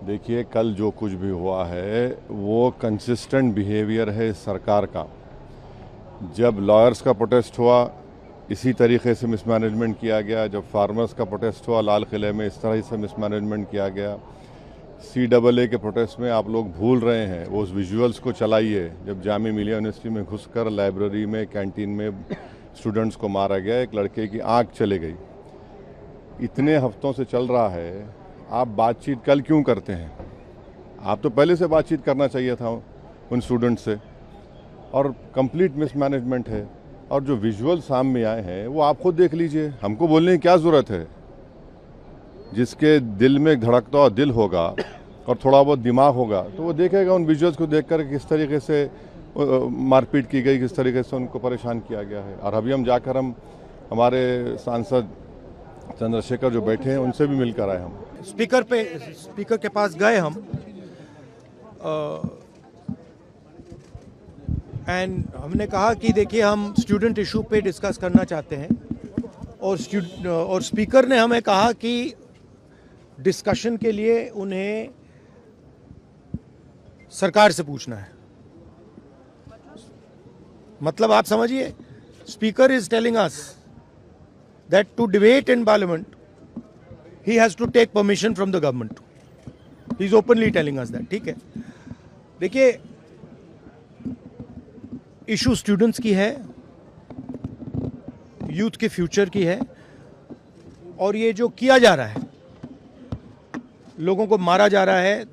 देखिए, कल जो कुछ भी हुआ है वो कंसिस्टेंट बिहेवियर है इस सरकार का। जब लॉयर्स का प्रोटेस्ट हुआ इसी तरीके से मिसमैनेजमेंट किया गया, जब फार्मर्स का प्रोटेस्ट हुआ लाल किले में इस तरह से मिसमैनेजमेंट किया गया। CAA के प्रोटेस्ट में आप लोग भूल रहे हैं, वो उस विजुअल्स को चलाइए जब जामिया मिलिया यूनिवर्सिटी में घुसकर लाइब्रेरी में कैंटीन में स्टूडेंट्स को मारा गया, एक लड़के की आंख चले गई। इतने हफ्तों से चल रहा है, आप बातचीत कल क्यों करते हैं? आप तो पहले से बातचीत करना चाहिए था उन स्टूडेंट से। और कंप्लीट मिसमैनेजमेंट है। और जो विजुअल सामने आए हैं वो आप खुद देख लीजिए, हमको बोलने की क्या ज़रूरत है? जिसके दिल में धड़कता हुआ दिल होगा और थोड़ा बहुत दिमाग होगा तो वो देखेगा उन विजुअल्स को देखकर किस तरीके से मारपीट की गई, किस तरीके से उनको परेशान किया गया है। और अभी हम जाकर हमारे सांसद चंद्रशेखर जो बैठे हैं उनसे भी मिलकर आए। हम स्पीकर के पास गए हम एंड हमने कहा कि देखिए हम स्टूडेंट इशू पे डिस्कस करना चाहते हैं और स्पीकर ने हमें कहा कि डिस्कशन के लिए उन्हें सरकार से पूछना है। मतलब आप समझिए, speaker is telling us that to debate in parliament he has to take permission from the government. He is openly telling us that. ठीक है, देखिए इशू स्टूडेंट्स की है, यूथ के फ्यूचर की है। और ये जो किया जा रहा है, लोगों को मारा जा रहा है,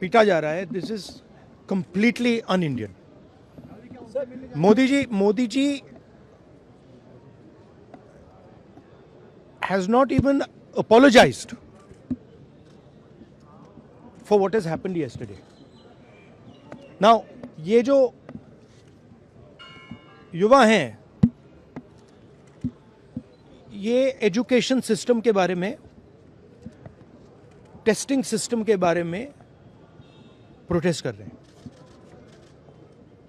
पीटा जा रहा है, this is completely un Indian. Modi ji has not even apologized for what has happened yesterday. Now, ये जो युवा हैं, ये एजुकेशन सिस्टम के बारे में, टेस्टिंग सिस्टम के बारे में प्रोटेस्ट कर रहे हैं।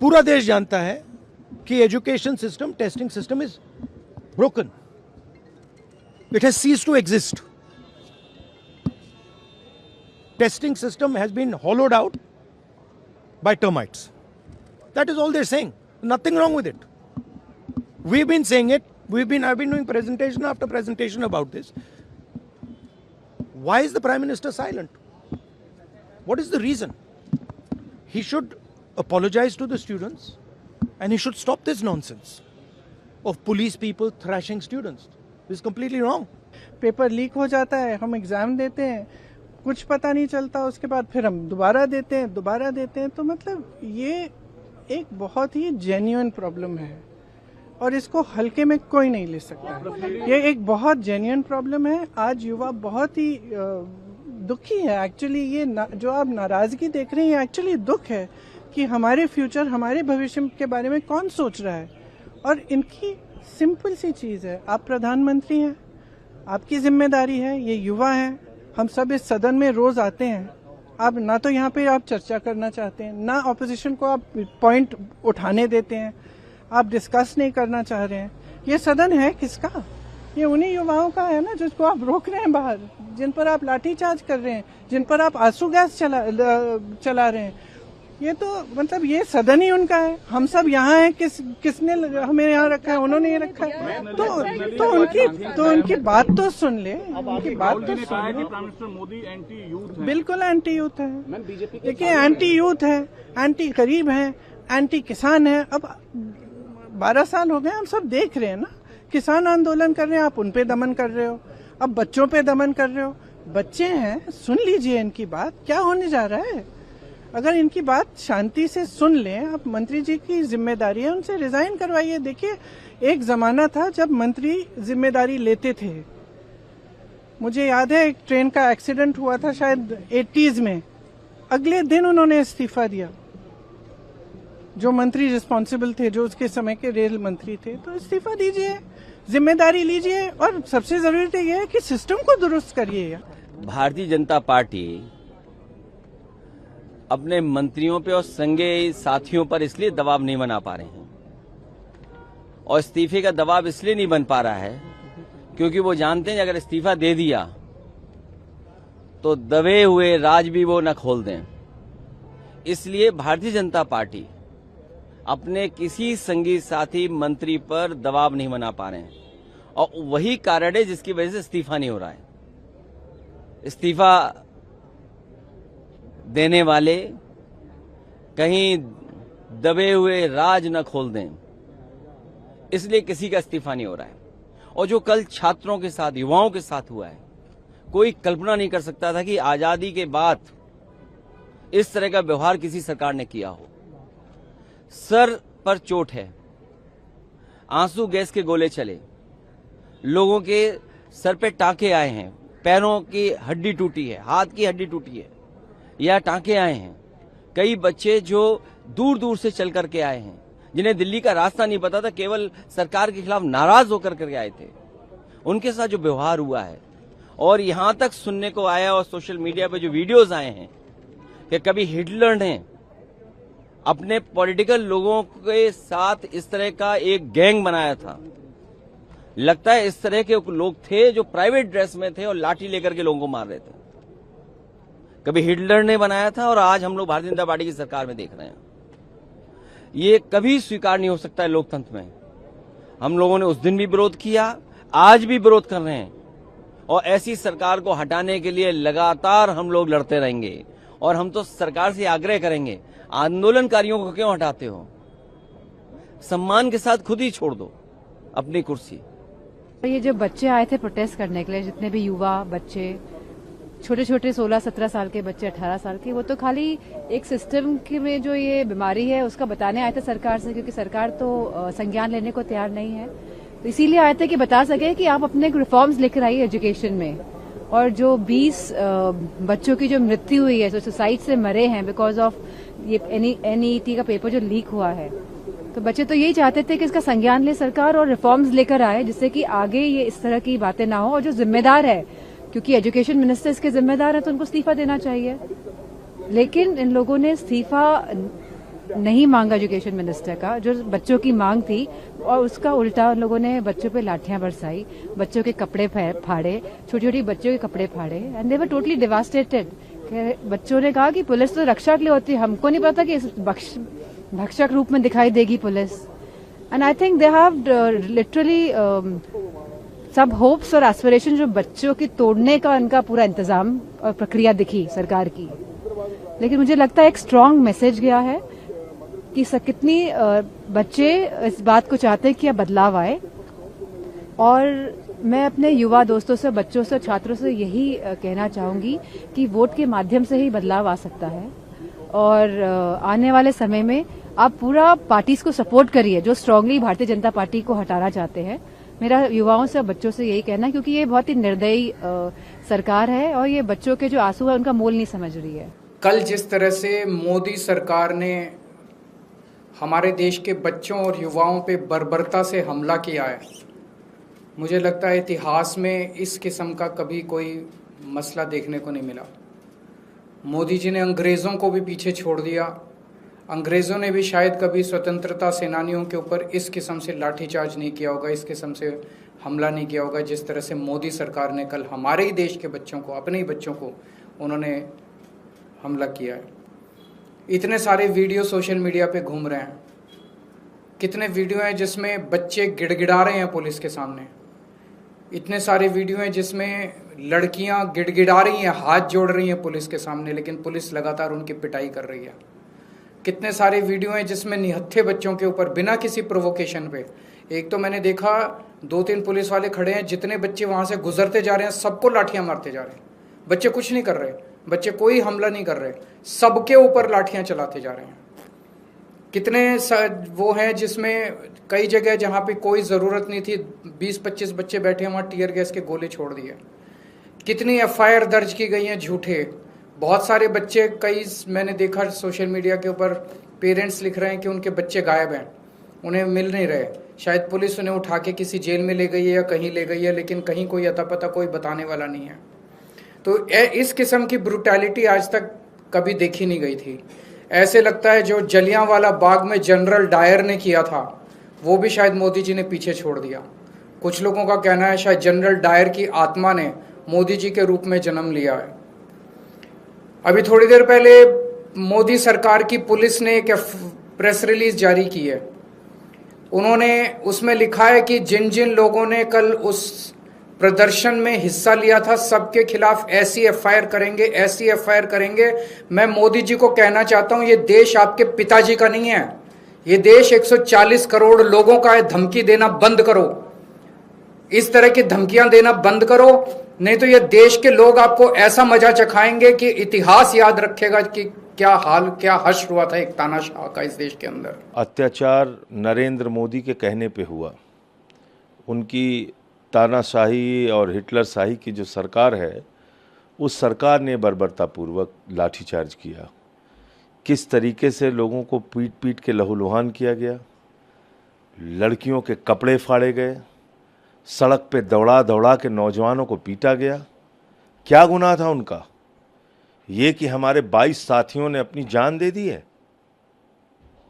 पूरा देश जानता है कि education system, testing system is broken. It has ceased to exist. Testing system has been hollowed out by termites. That is all they're saying. Nothing wrong with it. We've been saying it. I've been doing presentation after presentation about this. Why is the Prime Minister silent? What is the reason? He should apologize to the students and he should stop this nonsense of police people thrashing students. This is completely wrong. Paper leak हो जाता है, हम exam देते हैं, कुछ पता नहीं चलता, उसके बाद फिर हम दोबारा देते हैं। तो मतलब ये एक बहुत ही जेन्युइन प्रॉब्लम है और इसको हल्के में कोई नहीं ले सकता। ये एक बहुत जेन्युइन प्रॉब्लम है। आज युवा बहुत ही दुखी है। एक्चुअली ये जो आप नाराजगी देख रहे हैं, एक्चुअली दुख है कि हमारे फ्यूचर, हमारे भविष्य के बारे में कौन सोच रहा है। और इनकी सिंपल सी चीज़ है, आप प्रधानमंत्री हैं, आपकी जिम्मेदारी है, ये युवा हैं, हम सब इस सदन में रोज आते हैं। आप ना तो यहाँ पे आप चर्चा करना चाहते हैं, ना ऑपोजिशन को आप पॉइंट उठाने देते हैं, आप डिस्कस नहीं करना चाह रहे हैं। ये सदन है किसका? ये उन्हीं युवाओं का है ना जिसको आप रोक रहे हैं बाहर, जिन पर आप लाठीचार्ज कर रहे हैं, जिन पर आप आंसू गैस चला रहे हैं। ये तो मतलब ये सदन ही उनका है। हम सब यहाँ हैं, किसने हमें यहाँ रखा है? उन्होंने ये रखा है। तो उनकी बात तो सुन ले, उनकी बात तो सुन ले। बिल्कुल एंटी यूथ है। देखिए, एंटी यूथ है, एंटी गरीब है, एंटी किसान है। अब 12 साल हो गए, हम सब देख रहे हैं ना, किसान आंदोलन कर रहे हैं, आप उन पे दमन कर रहे हो, अब बच्चों पे दमन कर रहे हो। बच्चे हैं, सुन लीजिए इनकी बात, क्या होने जा रहा है। अगर इनकी बात शांति से सुन लें, आप मंत्री जी की जिम्मेदारी है, उनसे रिजाइन करवाइए। देखिए, एक जमाना था जब मंत्री जिम्मेदारी लेते थे। मुझे याद है एक ट्रेन का एक्सीडेंट हुआ था शायद 80s में, अगले दिन उन्होंने इस्तीफा दिया। जो मंत्री रिस्पॉन्सिबल थे, जो उसके समय के रेल मंत्री थे, तो इस्तीफा दीजिए, जिम्मेदारी लीजिए और सबसे जरूरी तो यह है कि सिस्टम को दुरुस्त करिए। भारतीय जनता पार्टी अपने मंत्रियों पे और संगे साथियों पर इसलिए दबाव नहीं बना पा रहे हैं और इस्तीफे का दबाव इसलिए नहीं बन पा रहा है क्योंकि वो जानते हैं अगर इस्तीफा दे दिया तो दबे हुए राज भी वो न खोल दें। इसलिए भारतीय जनता पार्टी अपने किसी संगी साथी मंत्री पर दबाव नहीं बना पा रहे हैं, और वही कारण है जिसकी वजह से इस्तीफा नहीं हो रहा है। इस्तीफा देने वाले कहीं दबे हुए राज न खोल दें, इसलिए किसी का इस्तीफा नहीं हो रहा है। और जो कल छात्रों के साथ, युवाओं के साथ हुआ है, कोई कल्पना नहीं कर सकता था कि आजादी के बाद इस तरह का व्यवहार किसी सरकार ने किया हो। सर पर चोट है, आंसू गैस के गोले चले, लोगों के सर पे टांके आए हैं, पैरों की हड्डी टूटी है, हाथ की हड्डी टूटी है, या टांके आए हैं। कई बच्चे जो दूर दूर से चल करके आए हैं, जिन्हें दिल्ली का रास्ता नहीं पता था, केवल सरकार के खिलाफ नाराज होकर के आए थे, उनके साथ जो व्यवहार हुआ है। और यहां तक सुनने को आया और सोशल मीडिया पे जो वीडियोस आए हैं कि कभी हिटलर ने अपने पॉलिटिकल लोगों के साथ इस तरह का एक गैंग बनाया था। लगता है इस तरह के लोग थे जो प्राइवेट ड्रेस में थे और लाठी लेकर के लोगों को मार रहे थे। कभी हिटलर ने बनाया था और आज हम लोग भारतीय जनता पार्टी की सरकार में देख रहे हैं। ये कभी स्वीकार नहीं हो सकता है लोकतंत्र में। हम लोगों ने उस दिन भी विरोध किया, आज भी विरोध कर रहे हैं, और ऐसी सरकार को हटाने के लिए लगातार हम लोग लड़ते रहेंगे। और हम तो सरकार से आग्रह करेंगे, आंदोलनकारियों को क्यों हटाते हो? सम्मान के साथ खुद ही छोड़ दो अपनी कुर्सी। ये जो बच्चे आए थे प्रोटेस्ट करने के लिए, जितने भी युवा बच्चे, छोटे छोटे 16-17 साल के बच्चे, 18 साल के, वो तो खाली एक सिस्टम के में जो ये बीमारी है उसका बताने आए थे सरकार से, क्योंकि सरकार तो संज्ञान लेने को तैयार नहीं है। तो इसीलिए आए थे कि बता सके कि आप अपने रिफॉर्म्स लेकर आइए एजुकेशन में। और जो 20 बच्चों की जो मृत्यु हुई है, जो सुसाइड से मरे हैं बिकॉज ऑफ ये NET का पेपर जो लीक हुआ है, तो बच्चे तो यही चाहते थे कि इसका संज्ञान ले सरकार और रिफॉर्म्स लेकर आए, जिससे कि आगे ये इस तरह की बातें ना हो। और जो जिम्मेदार है, क्योंकि एजुकेशन मिनिस्टर इसके जिम्मेदार है, तो उनको इस्तीफा देना चाहिए। लेकिन इन लोगों ने इस्तीफा नहीं मांगा एजुकेशन मिनिस्टर का, जो बच्चों की मांग थी, और उसका उल्टा उन लोगों ने बच्चों पे लाठियां बरसाई, बच्चों के कपड़े फाड़े, छोटी छोटी बच्चों के कपड़े फाड़े, and they were totally devastated. बच्चों ने कहा कि पुलिस तो रक्षा के लिए होती है, हमको नहीं पता कि इस भक्षक रूप में दिखाई देगी police. And I think they have literally सब होप्स और एस्पिरेशन जो बच्चों की तोड़ने का इनका पूरा इंतजाम और प्रक्रिया दिखी सरकार की। लेकिन मुझे लगता है एक स्ट्रांग मैसेज गया है कि कितनी बच्चे इस बात को चाहते हैं कि अब बदलाव आए। और मैं अपने युवा दोस्तों से, बच्चों से, छात्रों से यही कहना चाहूंगी कि वोट के माध्यम से ही बदलाव आ सकता है। और आने वाले समय में आप पूरा पार्टीज को सपोर्ट करिए जो स्ट्रांगली भारतीय जनता पार्टी को हटाना चाहते हैं। मेरा युवाओं से, बच्चों से यही कहना है, क्योंकि ये बहुत ही निर्दयी सरकार है और ये बच्चों के जो आंसू है उनका मोल नहीं समझ रही है। कल जिस तरह से मोदी सरकार ने हमारे देश के बच्चों और युवाओं पे बर्बरता से हमला किया है, मुझे लगता है इतिहास में इस किस्म का कभी कोई मसला देखने को नहीं मिला। मोदी जी ने अंग्रेज़ों को भी पीछे छोड़ दिया। अंग्रेज़ों ने भी शायद कभी स्वतंत्रता सेनानियों के ऊपर इस किस्म से लाठीचार्ज नहीं किया होगा, इस किस्म से हमला नहीं किया होगा, जिस तरह से मोदी सरकार ने कल हमारे ही देश के बच्चों को, अपने ही बच्चों को उन्होंने हमला किया है। इतने सारे वीडियो सोशल मीडिया पे घूम रहे हैं, कितने वीडियो हैं जिसमें बच्चे गिड़गिड़ा रहे हैं पुलिस के सामने, इतने सारे वीडियो हैं जिसमें लड़कियां गिड़गिड़ा रही हैं, हाथ जोड़ रही हैं पुलिस के सामने, लेकिन पुलिस लगातार उनकी पिटाई कर रही है। कितने सारे वीडियो हैं जिसमें निहत्थे बच्चों के ऊपर बिना किसी प्रोवोकेशन पे, एक तो मैंने देखा 2-3 पुलिस वाले खड़े हैं, जितने बच्चे वहां से गुजरते जा रहे हैं सबको लाठियां मारते जा रहे हैं। बच्चे कुछ नहीं कर रहे, बच्चे कोई हमला नहीं कर रहे, सबके ऊपर लाठियां चलाते जा रहे हैं। कितने वो हैं जिसमें कई जगह जहाँ पे कोई ज़रूरत नहीं थी 20-25 बच्चे बैठे हैं, वहाँ टीयर गैस के गोले छोड़ दिए। कितनी FIR दर्ज की गई हैं झूठे। बहुत सारे बच्चे, कई मैंने देखा सोशल मीडिया के ऊपर पेरेंट्स लिख रहे हैं कि उनके बच्चे गायब हैं, उन्हें मिल नहीं रहे। शायद पुलिस उन्हें उठा के किसी जेल में ले गई है या कहीं ले गई है, लेकिन कहीं कोई अता पता कोई बताने वाला नहीं है। तो इस किस्म की ब्रूटैलिटी आज तक कभी देखी नहीं गई थी। ऐसे लगता है जो जलियांवाला बाग में जनरल डायर ने किया था वो भी शायद मोदी जी ने पीछे छोड़ दिया। कुछ लोगों का कहना है शायद जनरल डायर की आत्मा ने मोदी जी के रूप में जन्म लिया है। अभी थोड़ी देर पहले मोदी सरकार की पुलिस ने एक प्रेस रिलीज जारी की है। उन्होंने उसमें लिखा है कि जिन जिन लोगों ने कल उस प्रदर्शन में हिस्सा लिया था सबके खिलाफ ऐसी एफआईआर करेंगे, ऐसी एफआईआर करेंगे। मैं मोदी जी को कहना चाहता हूं, ये देश आपके पिताजी का नहीं है, ये देश 140 करोड़ लोगों का है। धमकी देना बंद करो, इस तरह की धमकियां देना बंद करो, नहीं तो ये देश के लोग आपको ऐसा मजा चखाएंगे कि इतिहास याद रखेगा कि क्या हाल, क्या हश्र हुआ था एक तानाशाह का इस देश के अंदर। अत्याचार नरेंद्र मोदी के कहने पे हुआ। उनकी तानाशाही और हिटलरशाही की जो सरकार है, उस सरकार ने बर्बरतापूर्वक लाठीचार्ज किया। किस तरीके से लोगों को पीट पीट के लहूलुहान किया गया, लड़कियों के कपड़े फाड़े गए, सड़क पे दौड़ा दौड़ा के नौजवानों को पीटा गया। क्या गुनाह था उनका? ये कि हमारे 22 साथियों ने अपनी जान दे दी है।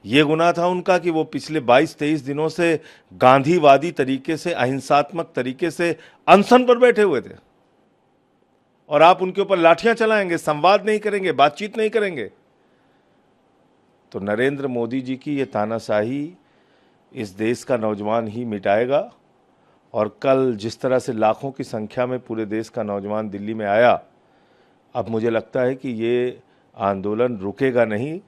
ये गुनाह था उनका कि वो पिछले 22-23 दिनों से गांधीवादी तरीके से, अहिंसात्मक तरीके से अनशन पर बैठे हुए थे, और आप उनके ऊपर लाठियां चलाएंगे, संवाद नहीं करेंगे, बातचीत नहीं करेंगे। तो नरेंद्र मोदी जी की ये तानाशाही इस देश का नौजवान ही मिटाएगा। और कल जिस तरह से लाखों की संख्या में पूरे देश का नौजवान दिल्ली में आया, अब मुझे लगता है कि ये आंदोलन रुकेगा नहीं,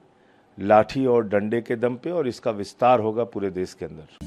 लाठी और डंडे के दम पे, और इसका विस्तार होगा पूरे देश के अंदर।